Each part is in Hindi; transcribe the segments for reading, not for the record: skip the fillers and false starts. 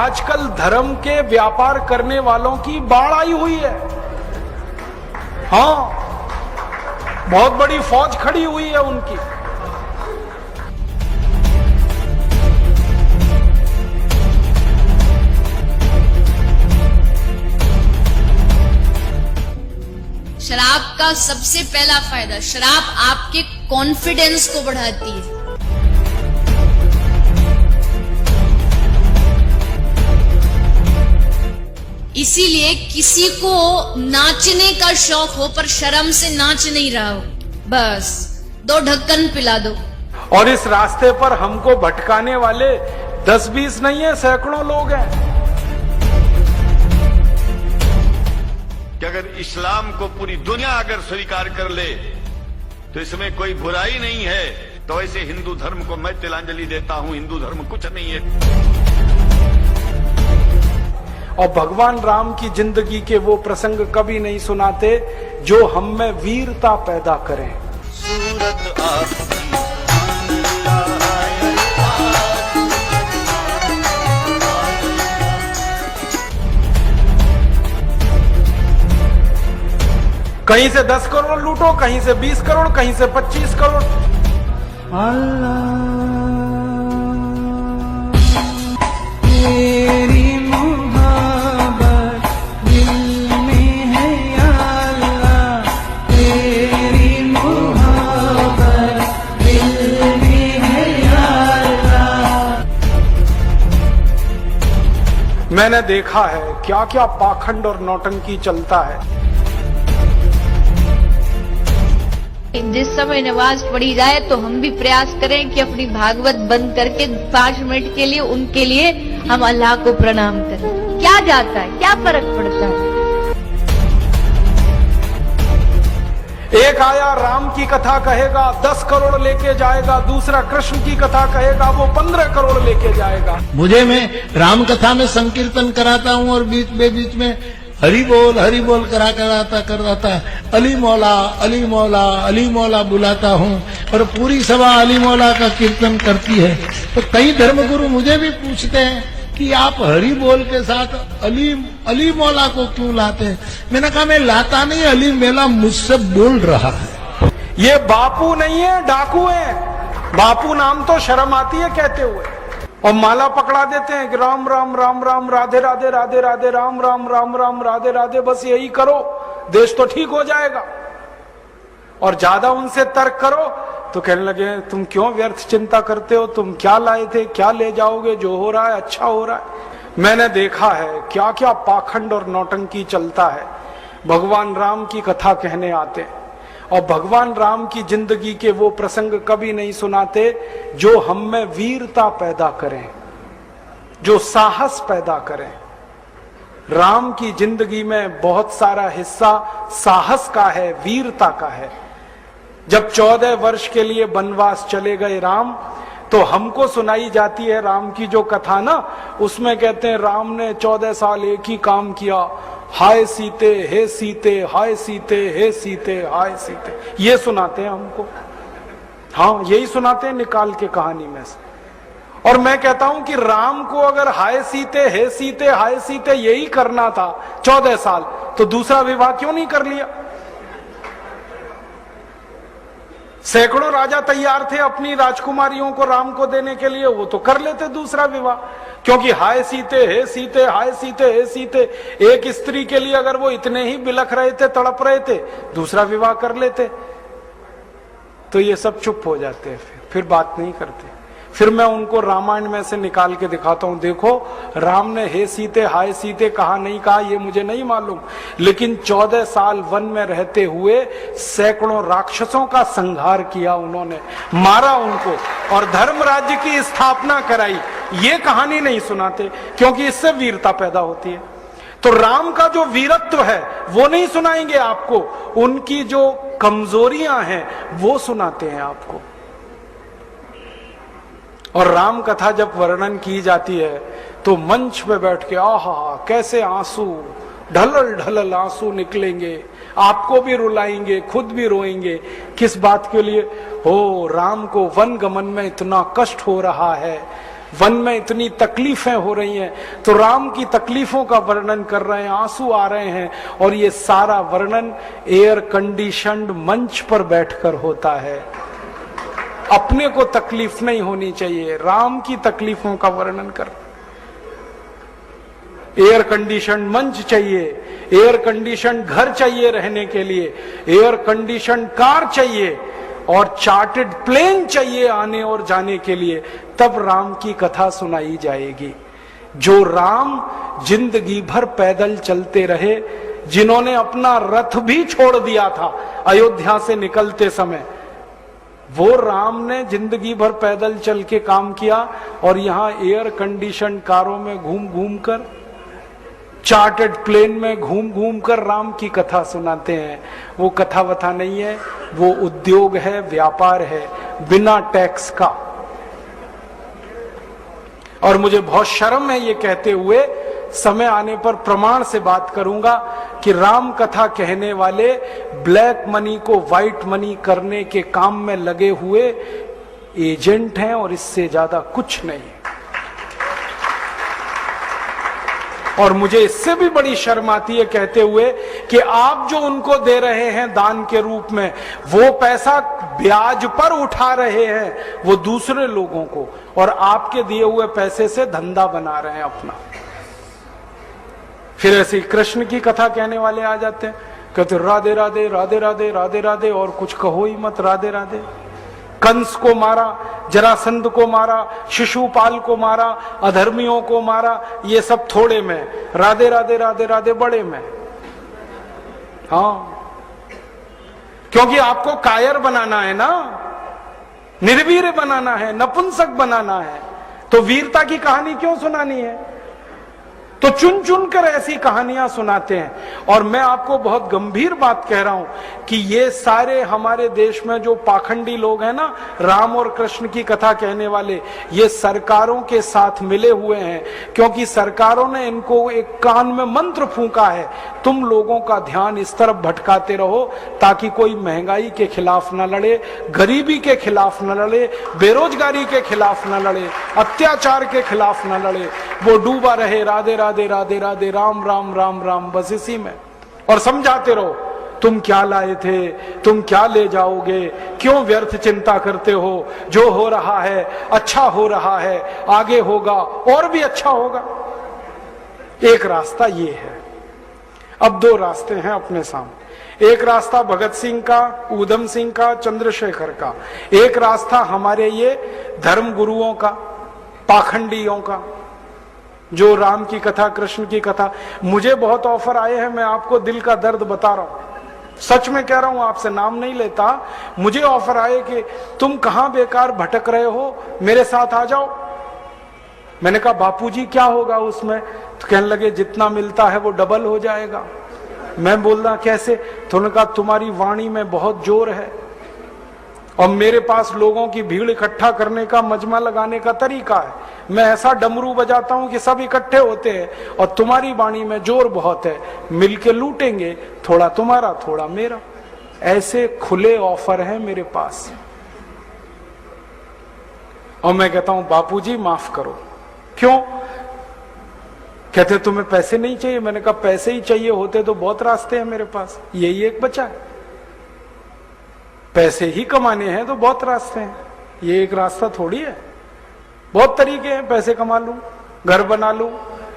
आजकल धर्म के व्यापार करने वालों की बाढ़ आई हुई है। हाँ, बहुत बड़ी फौज खड़ी हुई है उनकी। शराब का सबसे पहला फायदा, शराब आपके कॉन्फिडेंस को बढ़ाती है। इसीलिए किसी को नाचने का शौक हो पर शर्म से नाच नहीं रहा हो, बस 2 ढक्कन पिला दो। और इस रास्ते पर हमको भटकाने वाले 10-20 नहीं है, सैकड़ों लोग हैं। कि अगर इस्लाम को पूरी दुनिया अगर स्वीकार कर ले तो इसमें कोई बुराई नहीं है, तो ऐसे हिंदू धर्म को मैं तिलांजलि देता हूं। हिंदू धर्म कुछ नहीं है। और भगवान राम की जिंदगी के वो प्रसंग कभी नहीं सुनाते जो हम में वीरता पैदा करें। सूरत आपकी कहीं से 10 करोड़ लूटो, कहीं से 20 करोड़, कहीं से 25 करोड़। तेरी मोहब्बत दिल में है या अल्लाह, तेरी मोहब्बत दिल में है या अल्लाह। मैंने देखा है क्या क्या पाखंड और नौटंकी चलता है। जिस समय नमाज पढ़ी जाए तो हम भी प्रयास करें कि अपनी भागवत बंद करके 5 मिनट के लिए उनके लिए हम अल्लाह को प्रणाम करें। क्या जाता है, क्या फर्क पड़ता है। एक आया राम की कथा कहेगा 10 करोड़ लेके जाएगा, दूसरा कृष्ण की कथा कहेगा वो 15 करोड़ लेके जाएगा। मुझे मैं राम कथा में संकीर्तन कराता हूँ और बीच में हरि बोल कराता अली मौला अली मौला अली मौला बुलाता हूँ और पूरी सभा अली मौला का कीर्तन करती है। तो कई धर्मगुरु मुझे भी पूछते हैं कि आप हरि बोल के साथ अली मौला को क्यों लाते हैं। मैंने कहा मैं लाता नहीं, अली मेला मुझसे बोल रहा है। ये बापू नहीं है, डाकू है। बापू नाम तो शर्म आती है कहते हुए, और माला पकड़ा देते हैं कि राम राम राम राम राधे राधे राधे राधे राम राम राम राम राधे राधे, बस यही करो देश तो ठीक हो जाएगा। और ज्यादा उनसे तर्क करो तो कहने लगे तुम क्यों व्यर्थ चिंता करते हो, तुम क्या लाए थे, क्या ले जाओगे, जो हो रहा है अच्छा हो रहा है। मैंने देखा है क्या क्या पाखंड और नौटंकी चलता है। भगवान राम की कथा कहने आते हैं और भगवान राम की जिंदगी के वो प्रसंग कभी नहीं सुनाते जो हम में वीरता पैदा करें, जो साहस पैदा करें। राम की जिंदगी में बहुत सारा हिस्सा साहस का है, वीरता का है। जब 14 वर्ष के लिए वनवास चले गए राम, तो हमको सुनाई जाती है राम की जो कथा ना, उसमें कहते हैं राम ने 14 साल एक ही काम किया, हाय सीते हे सीते, हाय सीते हे सीते, हाय सीते, ये सुनाते हैं हमको। हाँ, यही सुनाते हैं निकाल के कहानी में से। और मैं कहता हूं कि राम को अगर हाय सीते हे सीते हाय सीते यही करना था 14 साल, तो दूसरा विवाह क्यों नहीं कर लिया। सैकड़ों राजा तैयार थे अपनी राजकुमारियों को राम को देने के लिए, वो तो कर लेते दूसरा विवाह। क्योंकि हाय सीते हे सीते हाय सीते हे सीते, एक स्त्री के लिए अगर वो इतने ही बिलख रहे थे, तड़प रहे थे, दूसरा विवाह कर लेते। तो ये सब चुप हो जाते हैं, फिर बात नहीं करते। फिर मैं उनको रामायण में से निकाल के दिखाता हूं, देखो राम ने हे सीते हाय सीते कहा नहीं कहा ये मुझे नहीं मालूम, लेकिन 14 साल वन में रहते हुए सैकड़ों राक्षसों का संहार किया उन्होंने, मारा उनको और धर्म राज्य की स्थापना कराई। ये कहानी नहीं सुनाते क्योंकि इससे वीरता पैदा होती है। तो राम का जो वीरत्व है वो नहीं सुनाएंगे आपको, उनकी जो कमजोरियां हैं वो सुनाते हैं आपको। और राम कथा जब वर्णन की जाती है तो मंच पे बैठ के आहा कैसे आंसू ढलल ढलल आंसू निकलेंगे, आपको भी रुलाएंगे, खुद भी रोएंगे। किस बात के लिए? हो राम को वन गमन में इतना कष्ट हो रहा है, वन में इतनी तकलीफें हो रही हैं, तो राम की तकलीफों का वर्णन कर रहे हैं, आंसू आ रहे हैं, और ये सारा वर्णन एयर कंडीशनड मंच पर बैठकर होता है। अपने को तकलीफ नहीं होनी चाहिए, राम की तकलीफों का वर्णन कर। एयर कंडीशन मंच चाहिए, एयर कंडीशन घर चाहिए रहने के लिए, एयर कंडीशन कार चाहिए, और चार्टर्ड प्लेन चाहिए आने और जाने के लिए, तब राम की कथा सुनाई जाएगी। जो राम जिंदगी भर पैदल चलते रहे, जिन्होंने अपना रथ भी छोड़ दिया था अयोध्या से निकलते समय, वो राम ने जिंदगी भर पैदल चल के काम किया, और यहां एयर कंडीशन कारों में घूम घूम कर, चार्टर्ड प्लेन में घूम घूम कर राम की कथा सुनाते हैं। वो कथा वथा नहीं है, वो उद्योग है, व्यापार है, बिना टैक्स का। और मुझे बहुत शर्म है ये कहते हुए, समय आने पर प्रमाण से बात करूंगा कि राम कथा कहने वाले ब्लैक मनी को व्हाइट मनी करने के काम में लगे हुए एजेंट हैं, और इससे ज्यादा कुछ नहीं। और मुझे इससे भी बड़ी शर्म आती है कहते हुए कि आप जो उनको दे रहे हैं दान के रूप में, वो पैसा ब्याज पर उठा रहे हैं वो दूसरे लोगों को, और आपके दिए हुए पैसे से धंधा बना रहे हैं अपना। फिर ऐसे कृष्ण की कथा कहने वाले आ जाते हैं, कहते राधे राधे राधे राधे राधे राधे, और कुछ कहो ही मत, राधे राधे। कंस को मारा, जरासंध को मारा, शिशुपाल को मारा, अधर्मियों को मारा, ये सब थोड़े में, राधे राधे राधे राधे बड़े में। हाँ, क्योंकि आपको कायर बनाना है ना, निर्वीर बनाना है, नपुंसक बनाना है, तो वीरता की कहानी क्यों सुनानी है? तो चुन चुन कर ऐसी कहानियां सुनाते हैं। और मैं आपको बहुत गंभीर बात कह रहा हूं कि ये सारे हमारे देश में जो पाखंडी लोग हैं ना, राम और कृष्ण की कथा कहने वाले, ये सरकारों के साथ मिले हुए हैं, क्योंकि सरकारों ने इनको एक कान में मंत्र फूंका है, तुम लोगों का ध्यान इस तरफ भटकाते रहो ताकि कोई महंगाई के खिलाफ न लड़े, गरीबी के खिलाफ न लड़े, बेरोजगारी के खिलाफ न लड़े, अत्याचार के खिलाफ न लड़े, वो डूबा रहे राधे राधे राधे राधे राम राम राम राम, बस इसी में। और समझाते रहो, तुम क्या लाए थे, तुम क्या ले जाओगे, क्यों व्यर्थ चिंता करते हो, जो हो रहा है अच्छा हो रहा है, आगे होगा और भी अच्छा होगा। एक रास्ता ये है। अब दो रास्ते हैं अपने सामने, एक रास्ता भगत सिंह का, ऊधम सिंह का, चंद्रशेखर का, एक रास्ता हमारे ये धर्म गुरुओं का, पाखंडियों का, जो राम की कथा, कृष्ण की कथा। मुझे बहुत ऑफर आए हैं, मैं आपको दिल का दर्द बता रहा हूं, सच में कह रहा हूं, आपसे नाम नहीं लेता। मुझे ऑफर आए कि तुम कहां बेकार भटक रहे हो, मेरे साथ आ जाओ। मैंने कहा बापूजी क्या होगा उसमें? तो कहने लगे जितना मिलता है वो डबल हो जाएगा। मैं बोल रहा कैसे? तो उन्होंने कहा तुम्हारी वाणी में बहुत जोर है, और मेरे पास लोगों की भीड़ इकट्ठा करने का, मजमा लगाने का तरीका है। मैं ऐसा डमरू बजाता हूं कि सब इकट्ठे होते हैं, और तुम्हारी वाणी में जोर बहुत है, मिलके लूटेंगे, थोड़ा तुम्हारा थोड़ा मेरा। ऐसे खुले ऑफर हैं मेरे पास। और मैं कहता हूं बापूजी माफ करो। क्यों? कहते तुम्हें पैसे नहीं चाहिए। मैंने कहा पैसे ही चाहिए होते तो बहुत रास्ते हैं मेरे पास, यही एक बचा है। पैसे ही कमाने हैं तो बहुत रास्ते हैं, ये एक रास्ता थोड़ी है। बहुत तरीके हैं, पैसे कमा लूं, घर बना लूं,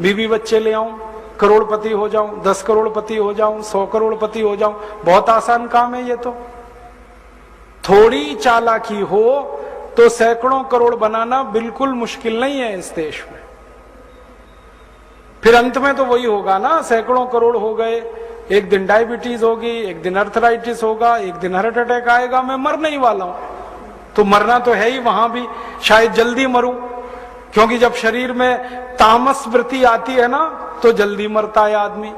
बीवी बच्चे ले आऊं, करोड़पति हो जाऊं, 10 करोड़पति हो जाऊं, 100 करोड़पति हो जाऊं। बहुत आसान काम है ये तो। थोड़ी चालाकी हो तो सैकड़ों करोड़ बनाना बिल्कुल मुश्किल नहीं है इस देश में। फिर अंत में तो वही होगा ना, सैकड़ों करोड़ हो गए, एक दिन डायबिटीज होगी, एक दिन अर्थराइटिस होगा, एक दिन हार्ट अटैक आएगा, मैं मरने ही वाला हूं। तो मरना तो है ही, वहां भी शायद जल्दी मरूं, क्योंकि जब शरीर में तामस वृत्ति आती है ना तो जल्दी मरता है आदमी।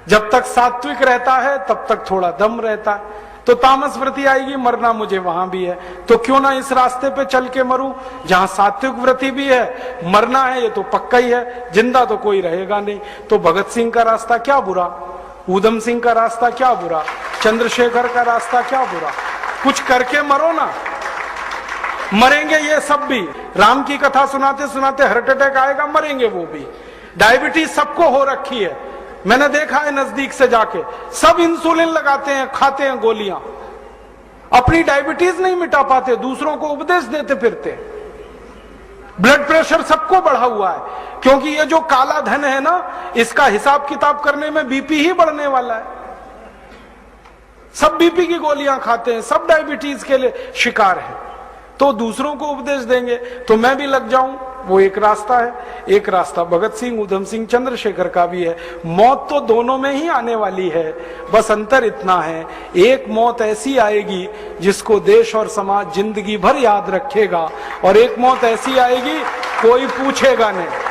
जब तक सात्विक रहता है तब तक थोड़ा दम रहता है, तो तामस वृत्ति आएगी, मरना मुझे वहां भी है। तो क्यों ना इस रास्ते पे चल के मरूं जहां सात्विक वृत्ति भी है, मरना है ये तो पक्का ही है, जिंदा तो कोई रहेगा नहीं। तो भगत सिंह का रास्ता क्या बुरा, ऊधम सिंह का रास्ता क्या बुरा, चंद्रशेखर का रास्ता क्या बुरा? कुछ करके मरो ना। मरेंगे ये सब भी। राम की कथा सुनाते सुनाते हार्ट अटैक आएगा, मरेंगे वो भी। डायबिटीज सबको हो रखी है, मैंने देखा है नजदीक से जाके। सब इंसुलिन लगाते हैं, खाते हैं गोलियां, अपनी डायबिटीज नहीं मिटा पाते, दूसरों को उपदेश देते फिरते। ब्लड प्रेशर सबको बढ़ा हुआ है, क्योंकि ये जो काला धन है ना, इसका हिसाब किताब करने में बीपी ही बढ़ने वाला है। सब बीपी की गोलियां खाते हैं, सब डायबिटीज के लिए शिकार है, तो दूसरों को उपदेश देंगे तो मैं भी लग जाऊं, वो एक रास्ता है। एक रास्ता भगत सिंह, उधम सिंह, चंद्रशेखर का भी है। मौत तो दोनों में ही आने वाली है, बस अंतर इतना है, एक मौत ऐसी आएगी जिसको देश और समाज जिंदगी भर याद रखेगा, और एक मौत ऐसी आएगी कोई पूछेगा नहीं।